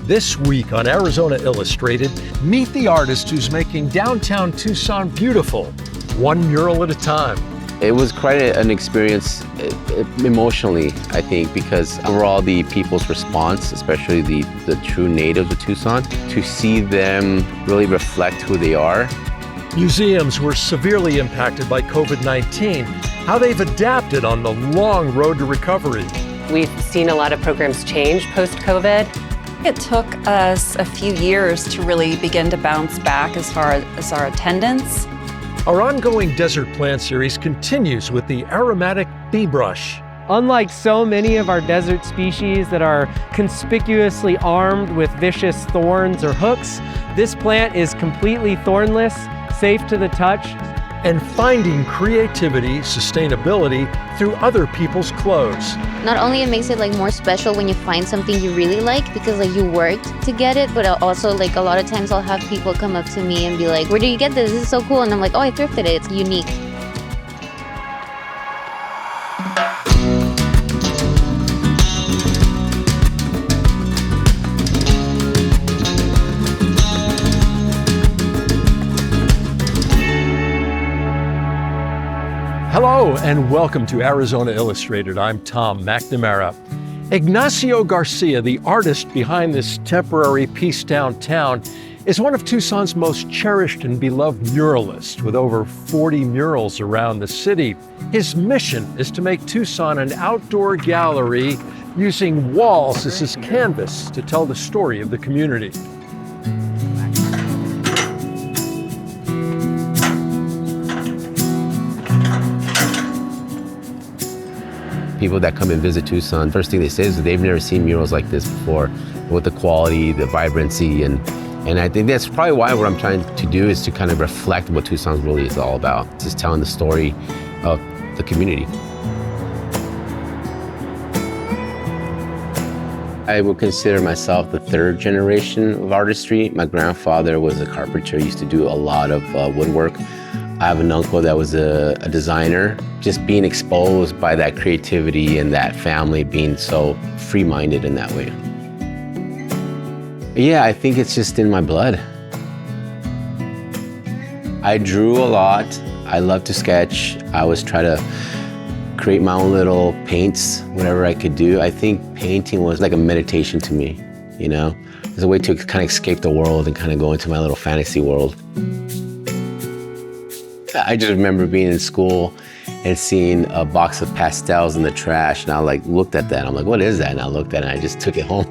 This week on Arizona Illustrated, meet the artist who's making downtown Tucson beautiful, one mural at a time. It was quite an experience emotionally, I think, because overall the people's response, especially the true natives of Tucson, to see them really reflect who they are. Museums were severely impacted by COVID-19, how they've adapted on the long road to recovery. We've seen a lot of programs change post-COVID. It took us a few years to really begin to bounce back as far as our attendance. Our ongoing desert plant series continues with the aromatic beebrush. Unlike so many of our desert species that are conspicuously armed with vicious thorns or hooks, this plant is completely thornless, safe to the touch. And finding creativity, sustainability through other people's clothes. Not only it makes it more special when you find something you really like because you worked to get it, but also a lot of times I'll have people come up to me and be like, where do you get this? This is so cool. And I'm like, oh, I thrifted it. It's unique. Hello and welcome to Arizona Illustrated. I'm Tom McNamara. Ignacio Garcia, the artist behind this temporary piece downtown, is one of Tucson's most cherished and beloved muralists with over 40 murals around the city. His mission is to make Tucson an outdoor gallery using walls as his canvas to tell the story of the community. People that come and visit Tucson, first thing they say is that they've never seen murals like this before, with the quality, the vibrancy, and I think that's probably why what I'm trying to do is to kind of reflect what Tucson really is all about. It's just telling the story of the community. I would consider myself the third generation of artistry. My grandfather was a carpenter, used to do a lot of woodwork. I have an uncle that was a designer. Just being exposed by that creativity and that family being so free-minded in that way. Yeah, I think it's just in my blood. I drew a lot. I love to sketch. I always try to create my own little paints, whatever I could do. I think painting was like a meditation to me, you know? It's a way to kind of escape the world and kind of go into my little fantasy world. I just remember being in school and seeing a box of pastels in the trash, and I looked at that. I'm like, what is that? And I looked at it and I just took it home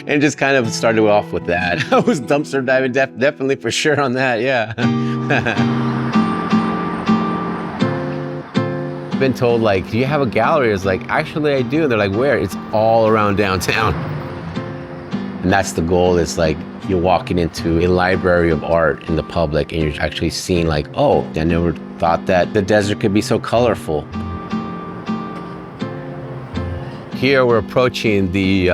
and just kind of started off with that. I was dumpster diving definitely for sure on that, yeah. Been told do you have a gallery? It's actually I do. And they're like, where? It's all around downtown. And that's the goal. It's you're walking into a library of art in the public and you're actually seeing oh, I never thought that the desert could be so colorful. Here we're approaching the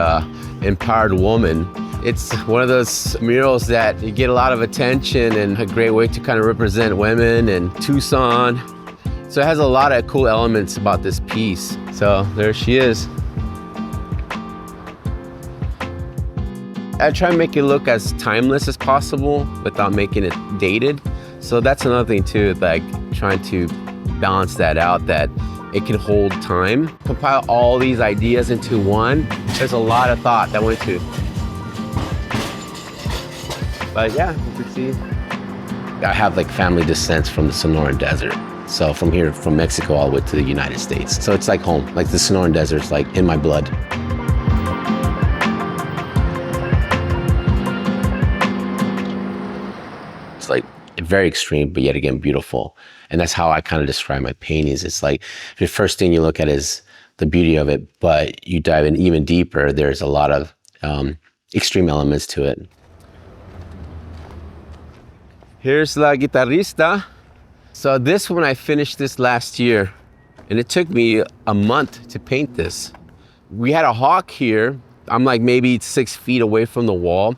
empowered woman. It's one of those murals that you get a lot of attention and a great way to kind of represent women and Tucson. So it has a lot of cool elements about this piece. So there she is. I try to make it look as timeless as possible without making it dated. So that's another thing too, trying to balance that out, that it can hold time. Compile all these ideas into one. There's a lot of thought that went to. But yeah, you can see. I have family descent from the Sonoran Desert. So from here, from Mexico all the way to the United States. So it's home, the Sonoran Desert's in my blood. Very extreme, but yet again beautiful. And that's how I kind of describe my paintings. It's the first thing you look at is the beauty of it, but you dive in even deeper, there's a lot of extreme elements to it. Here's La Guitarrista. So this one, I finished this last year, and it took me a month to paint this. We had a hawk here. I'm maybe 6 feet away from the wall.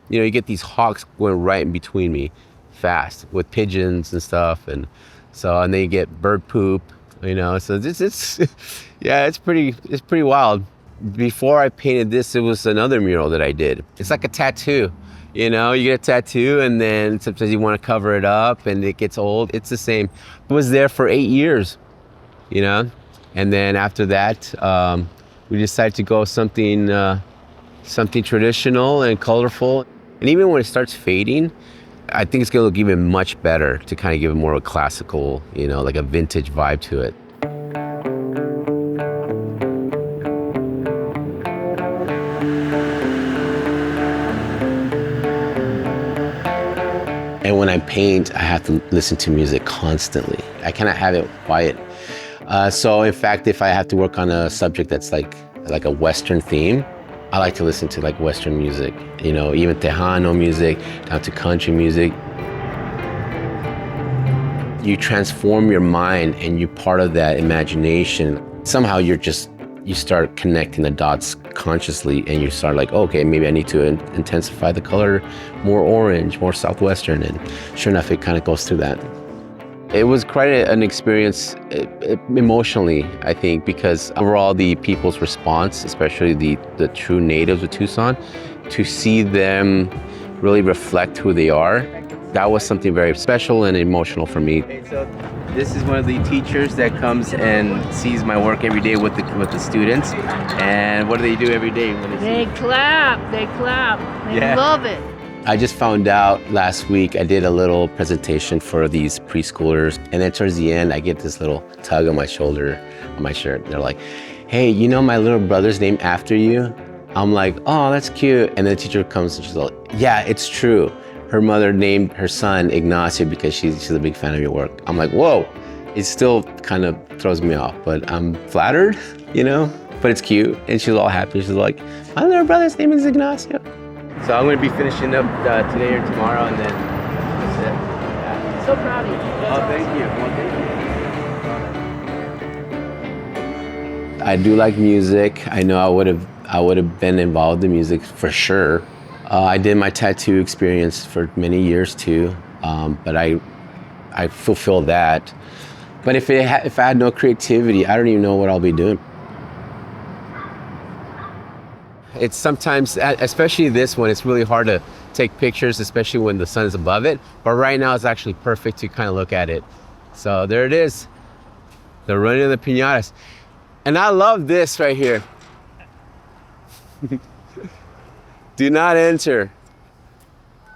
You know, you get these hawks going right in between me. Fast with pigeons and stuff, and then you get bird poop, you know. So it's yeah, it's pretty wild. before I painted this, it was another mural that I did. It's like a tattoo. You know, you get a tattoo and then sometimes you want to cover it up and it gets old. It's the same. It was there for 8 years, you know? And then after that, we decided to go something traditional and colorful. And even when it starts fading, I think it's gonna look even much better to kind of give it more of a classical, you know, like a vintage vibe to it. And when I paint, I have to listen to music constantly. I cannot have it quiet. So in fact, if I have to work on a subject that's like a Western theme, I like to listen to like Western music, you know, even Tejano music, down to country music. You transform your mind and you're part of that imagination. Somehow you start connecting the dots consciously and you start like, okay, maybe I need to intensify the color, more orange, more Southwestern, and sure enough, it kind of goes through that. It was quite an experience emotionally, I think, because overall the people's response, especially the true natives of Tucson, to see them really reflect who they are, that was something very special and emotional for me. Okay, so this is one of the teachers that comes and sees my work every day with the students. And what do they do every day? They clap, they love it. I just found out last week, I did a little presentation for these preschoolers, and then towards the end, I get this little tug on my shoulder, on my shirt. They're like, hey, you know my little brother's named after you? I'm like, oh, that's cute. And then the teacher comes and she's like, yeah, it's true. Her mother named her son Ignacio because she's a big fan of your work. I'm like, whoa. It still kind of throws me off, but I'm flattered, you know? But it's cute, and she's all happy. She's like, my little brother's name is Ignacio. So I'm going to be finishing up today or tomorrow, and then that's it. Yeah. So proud of you. Oh, thank you. Well, thank you. I do like music. I know I would have been involved in music for sure. I did my tattoo experience for many years too, but I fulfill that. But if I had no creativity, I don't even know what I'll be doing. It's sometimes, especially this one, it's really hard to take pictures, especially when the sun is above it. But right now it's actually perfect to kind of look at it. So there it is, the running of the piñatas. And I love this right here. Do not enter.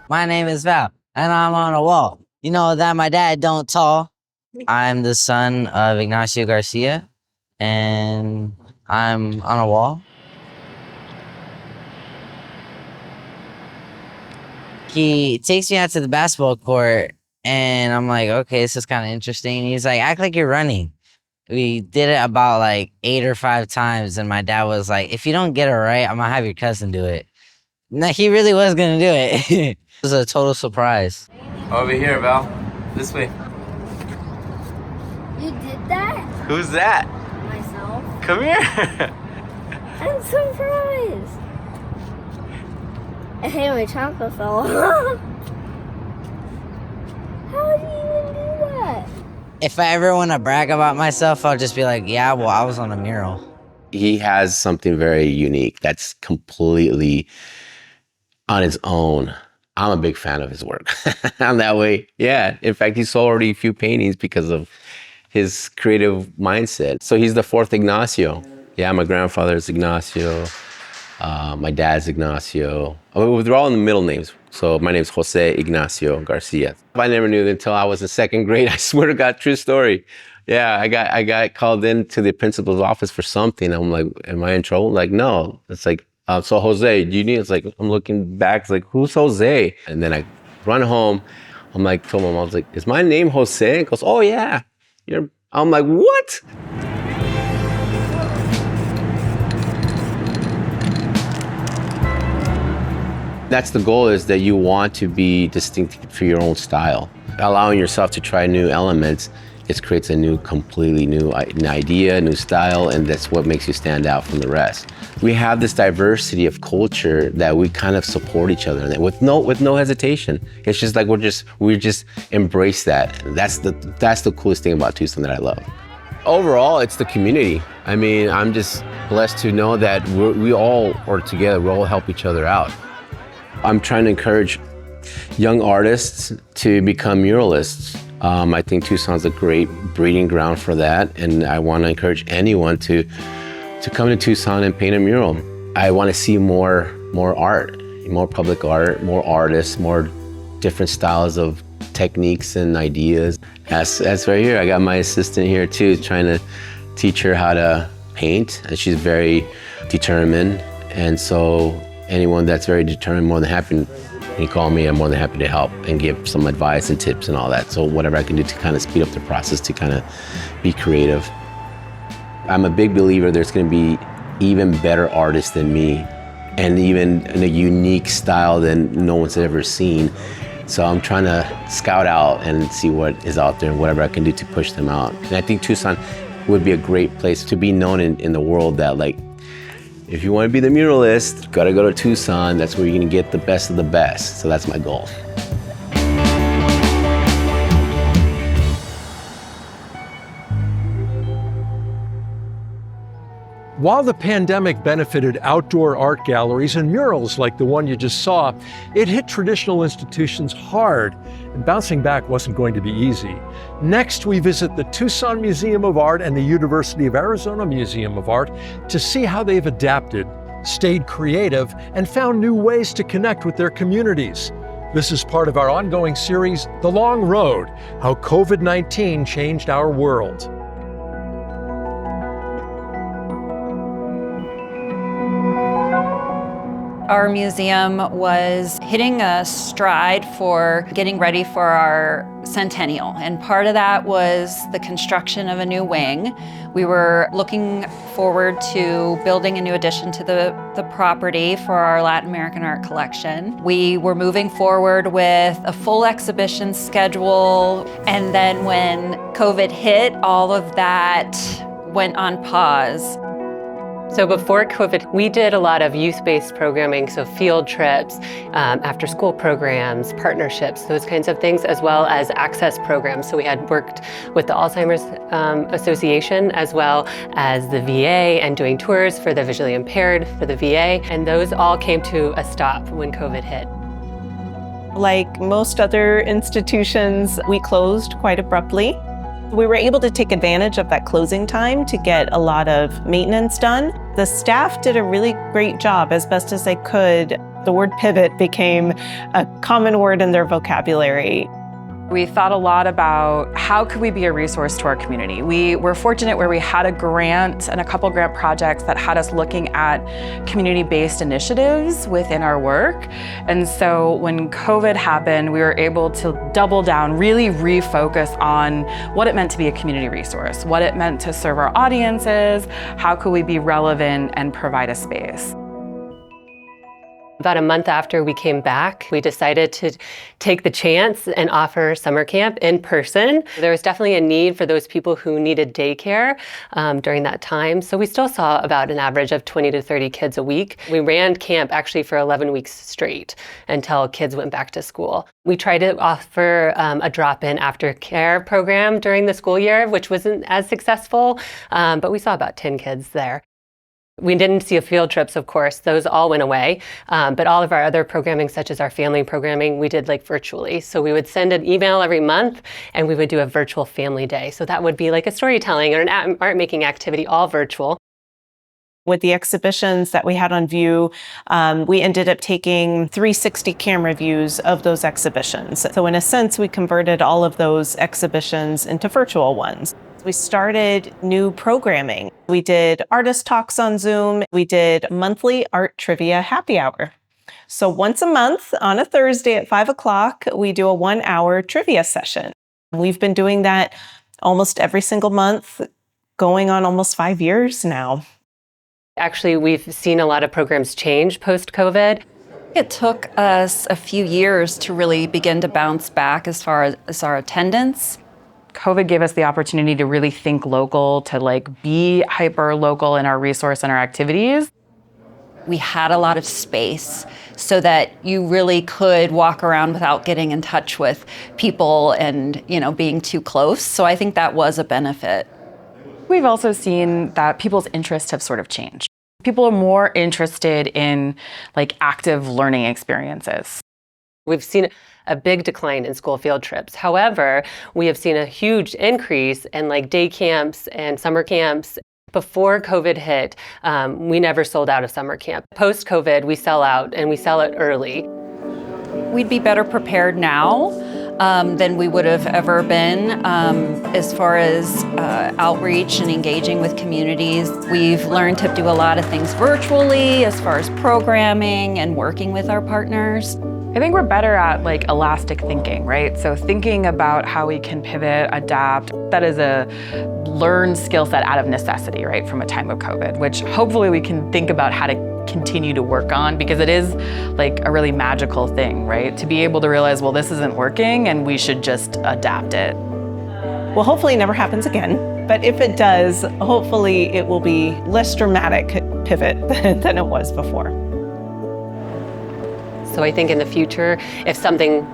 My name is Val, and I'm on a wall. You know that my dad don't tall. I'm the son of Ignacio Garcia, and I'm on a wall. He takes me out to the basketball court, and I'm like, okay, this is kind of interesting. He's like, act like you're running. We did it about like 8 or 5 times, and my dad was like, if you don't get it right, I'm gonna have your cousin do it. No, he really was gonna do it. It was a total surprise. Over here, Val. This way. You did that? Who's that? Myself. Come here. I'm surprised. Hey, my chocolate fell off. How did you even do that? If I ever want to brag about myself, I'll just be like, yeah, well, I was on a mural. He has something very unique that's completely on its own. I'm a big fan of his work. I'm that way. Yeah. In fact, he sold already a few paintings because of his creative mindset. So he's the 4th Ignacio. Yeah, my grandfather's Ignacio. My dad's Ignacio. They're all in the middle names. So my name's Jose Ignacio Garcia. I never knew until I was in 2nd grade. I swear to God, true story. Yeah, I got called into the principal's office for something. I'm like, am I in trouble? Like, no. It's like, so Jose, do you need? It's like, I'm looking back. It's like, who's Jose? And then I run home. I'm like, told my mom, I was like, is my name Jose? He goes, oh yeah. I'm like, what? That's the goal, is that you want to be distinct for your own style. Allowing yourself to try new elements, it creates a completely new idea, new style, and that's what makes you stand out from the rest. We have this diversity of culture that we kind of support each other in with no hesitation. It's just like we just embrace that. That's the coolest thing about Tucson that I love. Overall, it's the community. I mean, I'm just blessed to know that we all are together, we all help each other out. I'm trying to encourage young artists to become muralists. I think Tucson's a great breeding ground for that, and I want to encourage anyone to come to Tucson and paint a mural. I want to see more art, more public art, more artists, more different styles of techniques and ideas. That's right here. I got my assistant here too, trying to teach her how to paint, and she's very determined. And so anyone that's very determined, more than happy, you call me, I'm more than happy to help and give some advice and tips and all that. So whatever I can do to kind of speed up the process to kind of be creative. I'm a big believer there's going to be even better artists than me, and even in a unique style than no one's ever seen. So I'm trying to scout out and see what is out there and whatever I can do to push them out. And I think Tucson would be a great place to be known in the world, that like, if you want to be the muralist, you gotta go to Tucson. That's where you're gonna get the best of the best. So that's my goal. While the pandemic benefited outdoor art galleries and murals like the one you just saw, it hit traditional institutions hard, and bouncing back wasn't going to be easy. Next, we visit the Tucson Museum of Art and the University of Arizona Museum of Art to see how they've adapted, stayed creative, and found new ways to connect with their communities. This is part of our ongoing series, The Long Road: How COVID-19 Changed Our World. Our museum was hitting a stride for getting ready for our centennial, and part of that was the construction of a new wing. We were looking forward to building a new addition to the property for our Latin American art collection. We were moving forward with a full exhibition schedule, and then when COVID hit, all of that went on pause. So before COVID, we did a lot of youth-based programming, so field trips, after-school programs, partnerships, those kinds of things, as well as access programs. So we had worked with the Alzheimer's Association, as well as the VA, and doing tours for the visually impaired for the VA, and those all came to a stop when COVID hit. Like most other institutions, we closed quite abruptly. We were able to take advantage of that closing time to get a lot of maintenance done. The staff did a really great job as best as they could. The word pivot became a common word in their vocabulary. We thought a lot about how could we be a resource to our community. We were fortunate where we had a grant and a couple grant projects that had us looking at community-based initiatives within our work. And so when COVID happened, we were able to double down, really refocus on what it meant to be a community resource, what it meant to serve our audiences, how could we be relevant and provide a space. About a month after we came back, we decided to take the chance and offer summer camp in person. There was definitely a need for those people who needed daycare during that time. So we still saw about an average of 20 to 30 kids a week. We ran camp actually for 11 weeks straight until kids went back to school. We tried to offer a drop-in aftercare program during the school year, which wasn't as successful, but we saw about 10 kids there. We didn't see field trips, of course. Those all went away. But all of our other programming, such as our family programming, we did like virtually. So we would send an email every month and we would do a virtual family day. So that would be like a storytelling or an art making activity, all virtual. With the exhibitions that we had on view, we ended up taking 360 camera views of those exhibitions. So in a sense, we converted all of those exhibitions into virtual ones. We started new programming. We did artist talks on Zoom. We did monthly art trivia happy hour. So once a month on a Thursday at 5 o'clock, we do a 1-hour trivia session. We've been doing that almost every single month, going on almost 5 years now. Actually, we've seen a lot of programs change post-COVID. It took us a few years to really begin to bounce back as far as our attendance. COVID gave us the opportunity to really think local, to like be hyper local in our resource and our activities. We had a lot of space so that you really could walk around without getting in touch with people and, being too close. So I think that was a benefit. We've also seen that people's interests have sort of changed. People are more interested in like active learning experiences. We've seen a big decline in school field trips. However, we have seen a huge increase in like day camps and summer camps. Before COVID hit, we never sold out of summer camp. Post-COVID, we sell out, and we sell it early. We'd be better prepared now than we would have ever been as far as outreach and engaging with communities. We've learned to do a lot of things virtually as far as programming and working with our partners. I think we're better at like elastic thinking, right? So thinking about how we can pivot, adapt. That is a learned skill set out of necessity, right, from a time of COVID, which hopefully we can think about how to continue to work on, because it is like a really magical thing, right? To be able to realize, well, this isn't working and we should just adapt it. Well, hopefully it never happens again. But if it does, hopefully it will be less dramatic pivot than it was before. So I think in the future, if something,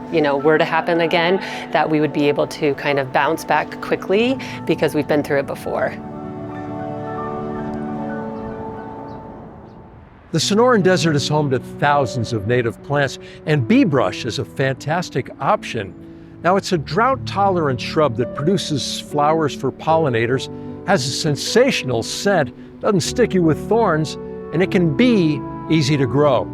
were to happen again, that we would be able to kind of bounce back quickly because we've been through it before. The Sonoran Desert is home to thousands of native plants, and beebrush is a fantastic option. Now, it's a drought-tolerant shrub that produces flowers for pollinators, has a sensational scent, doesn't stick you with thorns, and it can be easy to grow.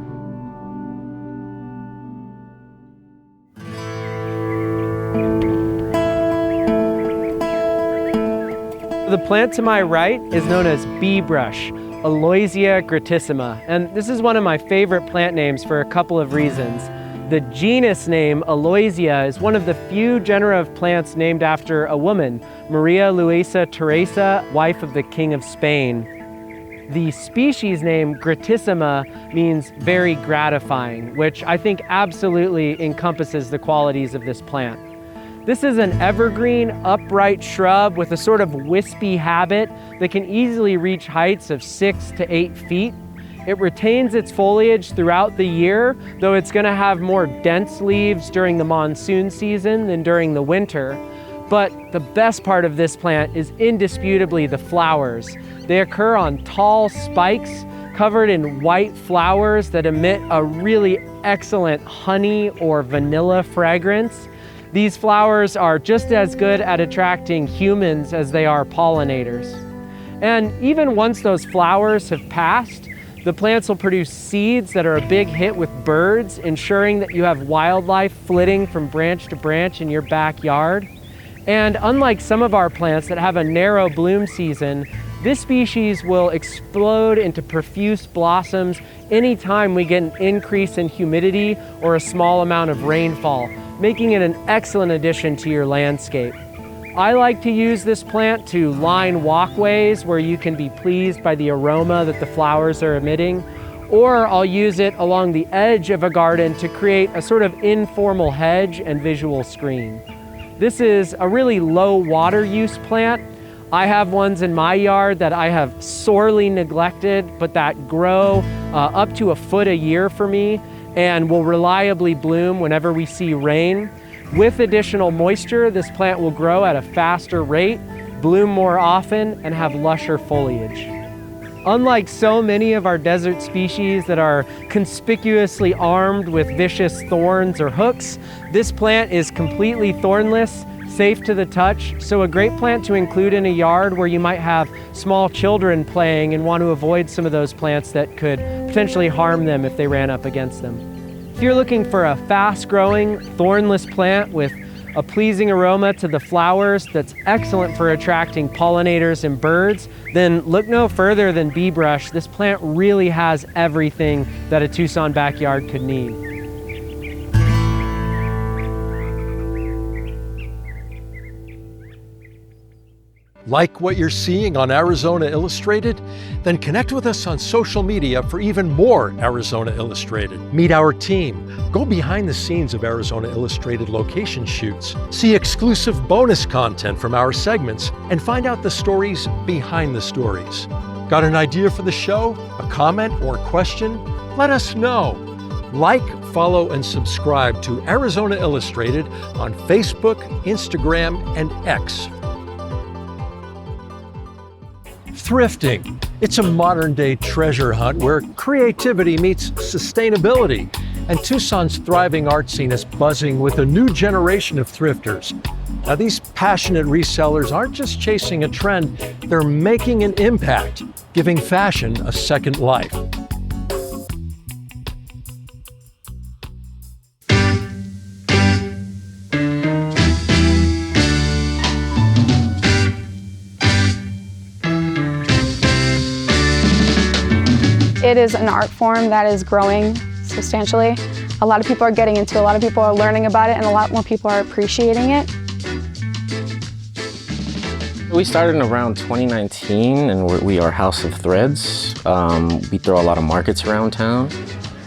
The plant to my right is known as beebrush, Aloysia gratissima, and this is one of my favorite plant names for a couple of reasons. The genus name Aloysia is one of the few genera of plants named after a woman, Maria Luisa Teresa, wife of the King of Spain. The species name gratissima means very gratifying, which I think absolutely encompasses the qualities of this plant. This is an evergreen, upright shrub with a sort of wispy habit that can easily reach heights of 6 to 8 feet. It retains its foliage throughout the year, though it's going to have more dense leaves during the monsoon season than during the winter. But the best part of this plant is indisputably the flowers. They occur on tall spikes covered in white flowers that emit a really excellent honey or vanilla fragrance. These flowers are just as good at attracting humans as they are pollinators. And even once those flowers have passed, the plants will produce seeds that are a big hit with birds, ensuring that you have wildlife flitting from branch to branch in your backyard. And unlike some of our plants that have a narrow bloom season, this species will explode into profuse blossoms anytime we get an increase in humidity or a small amount of rainfall, making it an excellent addition to your landscape. I like to use this plant to line walkways where you can be pleased by the aroma that the flowers are emitting, or I'll use it along the edge of a garden to create a sort of informal hedge and visual screen. This is a really low water use plant. I have ones in my yard that I have sorely neglected, but that grow up to a foot a year for me and will reliably bloom whenever we see rain. With additional moisture, this plant will grow at a faster rate, bloom more often, and have lusher foliage. Unlike so many of our desert species that are conspicuously armed with vicious thorns or hooks, this plant is completely thornless, safe to the touch, so a great plant to include in a yard where you might have small children playing and want to avoid some of those plants that could potentially harm them if they ran up against them. If you're looking for a fast-growing, thornless plant with a pleasing aroma to the flowers that's excellent for attracting pollinators and birds, then look no further than beebrush. This plant really has everything that a Tucson backyard could need. Like what you're seeing on Arizona Illustrated? Then connect with us on social media for even more Arizona Illustrated. Meet our team, go behind the scenes of Arizona Illustrated location shoots, see exclusive bonus content from our segments, and find out the stories behind the stories. Got an idea for the show? A comment or question? Let us know. Like, follow, and subscribe to Arizona Illustrated on Facebook, Instagram, and X. Thrifting. It's a modern-day treasure hunt where creativity meets sustainability. And Tucson's thriving art scene is buzzing with a new generation of thrifters. Now, these passionate resellers aren't just chasing a trend, they're making an impact, giving fashion a second life. It is an art form that is growing substantially. A lot of people are getting into it, a lot of people are learning about it, and a lot more people are appreciating it. We started in around 2019, and we are House of Threads. We throw a lot of markets around town.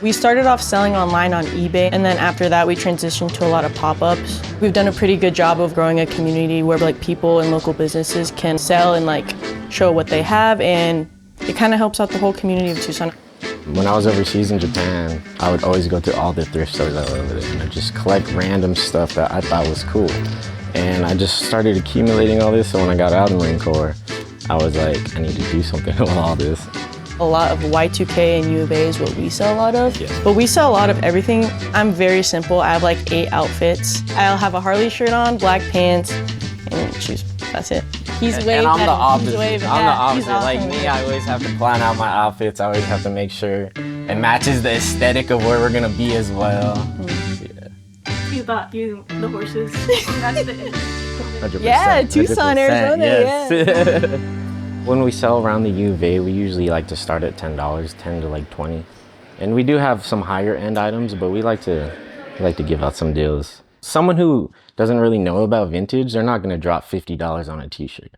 We started off selling online on eBay, and then after that we transitioned to a lot of pop-ups. We've done a pretty good job of growing a community where people and local businesses can sell and show what they have, and it kind of helps out the whole community of Tucson. When I was overseas in Japan, I would always go to all the thrift stores that were over there and I'd just collect random stuff that I thought was cool. And I just started accumulating all this, so when I got out of the Marine Corps, I was like, I need to do something with all this. A lot of Y2K and U of A is what we sell a lot of, yeah. But we sell a lot of everything. I'm very simple. I have 8 outfits. I'll have a Harley shirt on, black pants, and shoes. That's it. He's way and I'm the opposite. I'm the opposite. Like me, I always have to plan out my outfits. I always have to make sure it matches the aesthetic of where we're gonna be as well. Yeah. You bought the horses. That's the 100%. Yeah, Tucson, 100%, Arizona, yes. yeah. When we sell around the U of A, we usually like to start at $10, 10 to 20. And we do have some higher end items, but we like to give out some deals. Someone who doesn't really know about vintage, they're not gonna drop $50 on a t-shirt.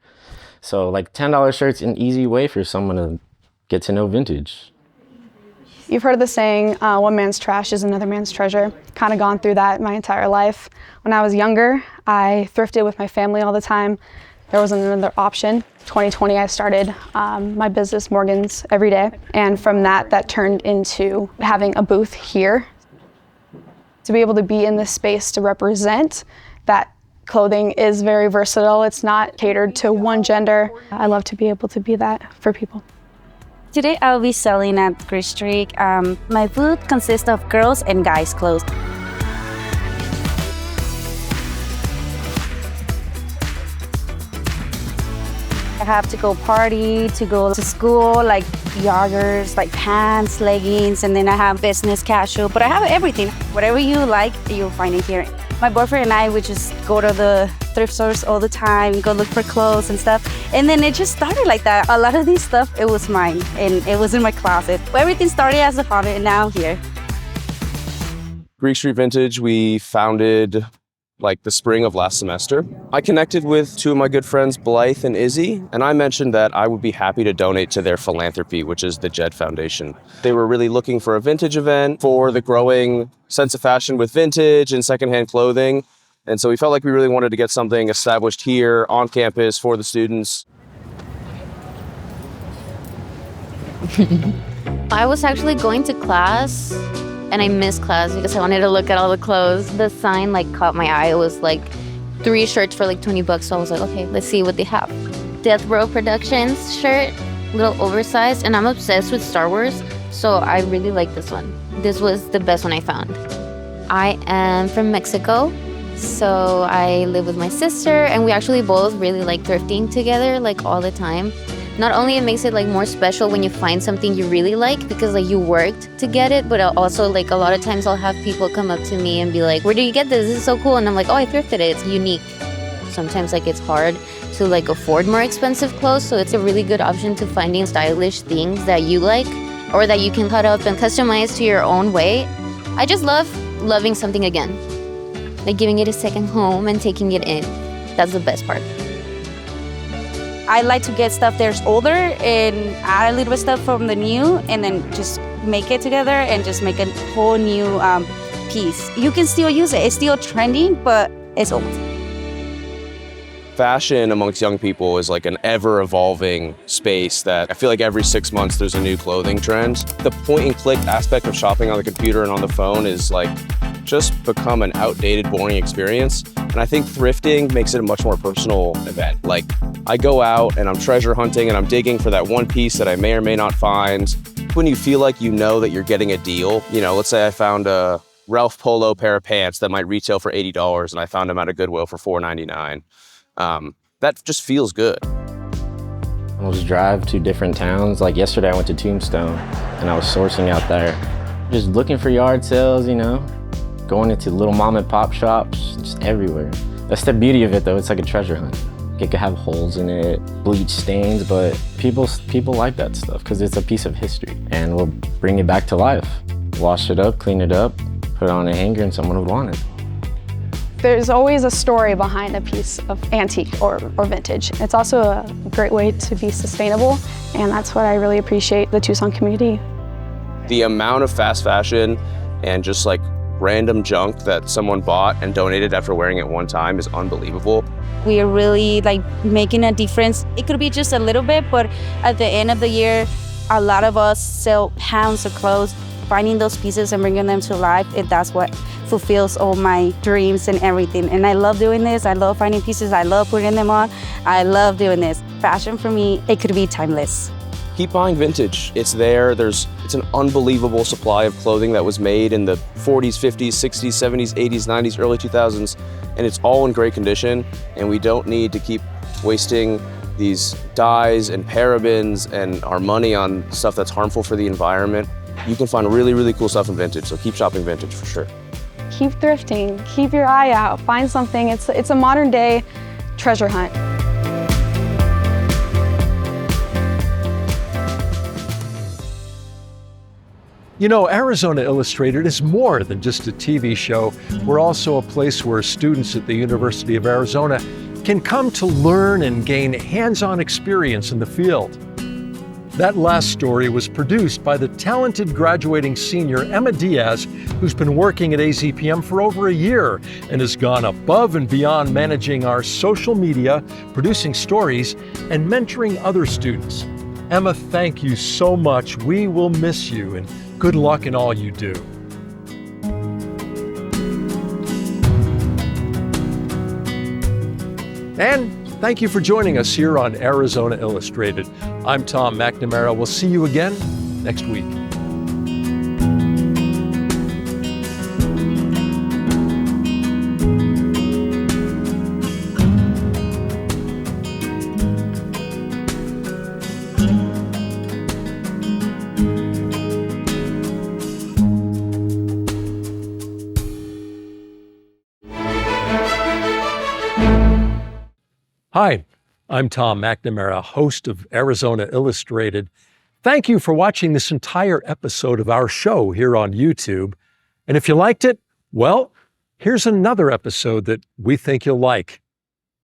So $10 shirt's an easy way for someone to get to know vintage. You've heard the saying, one man's trash is another man's treasure. Kind of gone through that my entire life. When I was younger, I thrifted with my family all the time. There wasn't another option. 2020, I started my business, Morgan's Every Day. And from that turned into having a booth here. To be able to be in this space to represent that clothing is very versatile. It's not catered to one gender. I love to be able to be that for people. Today I'll be selling at Thrifting. My booth consists of girls' and guys' clothes. I have to go party, to go to school, joggers, pants, leggings, and then I have business casual, but I have everything. Whatever you like, you'll find it here. My boyfriend and I would just go to the thrift stores all the time, go look for clothes and stuff. And then it just started like that. A lot of this stuff, it was mine, and it was in my closet. Everything started as a hobby, and now here. Greek Street Vintage, we founded the spring of last semester. I connected with 2 of my good friends, Blythe and Izzy, and I mentioned that I would be happy to donate to their philanthropy, which is the Jed Foundation. They were really looking for a vintage event for the growing sense of fashion with vintage and secondhand clothing. And so we felt like we really wanted to get something established here on campus for the students. I was actually going to class and I missed class because I wanted to look at all the clothes. The sign caught my eye. It was 3 shirts for $20. So I was like, okay, let's see what they have. Death Row Productions shirt, little oversized, and I'm obsessed with Star Wars. So I really like this one. This was the best one I found. I am from Mexico. So I live with my sister and we actually both really like thrifting together all the time. Not only it makes it more special when you find something you really like because you worked to get it, but also a lot of times I'll have people come up to me and be like, where do you get this? This is so cool. And I'm like, oh, I thrifted it. It's unique. Sometimes it's hard to afford more expensive clothes. So it's a really good option to finding stylish things that you like or that you can cut up and customize to your own way. I just love loving something again. Giving it a second home and taking it in. That's the best part. I like to get stuff that's older and add a little bit of stuff from the new and then just make it together and just make a whole new piece. You can still use it. It's still trending, but it's old. Fashion amongst young people is an ever-evolving space that I feel every 6 months there's a new clothing trend. The point-and-click aspect of shopping on the computer and on the phone is just become an outdated, boring experience. And I think thrifting makes it a much more personal event. Like, I go out and I'm treasure hunting and I'm digging for that one piece that I may or may not find. When you feel like you know that you're getting a deal, you know, let's say I found a Ralph Polo pair of pants that might retail for $80 and I found them at a Goodwill for $4.99. That just feels good. I was drive to different towns. Like yesterday I went to Tombstone and I was sourcing out there. Just looking for yard sales, you know, going into little mom and pop shops, just everywhere. That's the beauty of it though, it's like a treasure hunt. It could have holes in it, bleach stains, but people like that stuff because it's a piece of history and we'll bring it back to life. Wash it up, clean it up, put it on a hanger and someone would want it. There's always a story behind a piece of antique or vintage. It's also a great way to be sustainable, and that's what I really appreciate the Tucson community. The amount of fast fashion and just like random junk that someone bought and donated after wearing it one time is unbelievable. We are really like making a difference. It could be just a little bit, but at the end of the year, a lot of us sell pounds of clothes, finding those pieces and bringing them to life, and that's what fulfills all my dreams and everything. And I love doing this. I love finding pieces. I love putting them on. I love doing this. Fashion for me, it could be timeless. Keep buying vintage. It's there. It's an unbelievable supply of clothing that was made in the 40s, 50s, 60s, 70s, 80s, 90s, early 2000s, and it's all in great condition. And we don't need to keep wasting these dyes and parabens and our money on stuff that's harmful for the environment. You can find really, really cool stuff in vintage, so keep shopping vintage for sure. Keep thrifting, keep your eye out, find something. It's a modern day treasure hunt. You know, Arizona Illustrated is more than just a TV show. We're also a place where students at the University of Arizona can come to learn and gain hands-on experience in the field. That last story was produced by the talented graduating senior Emma Diaz, who's been working at AZPM for over a year and has gone above and beyond managing our social media, producing stories, and mentoring other students. Emma, thank you so much. We will miss you, and good luck in all you do. And thank you for joining us here on Arizona Illustrated. I'm Tom McNamara. We'll see you again next week. Hi, I'm Tom McNamara, host of Arizona Illustrated. Thank you for watching this entire episode of our show here on YouTube. And if you liked it, well, here's another episode that we think you'll like.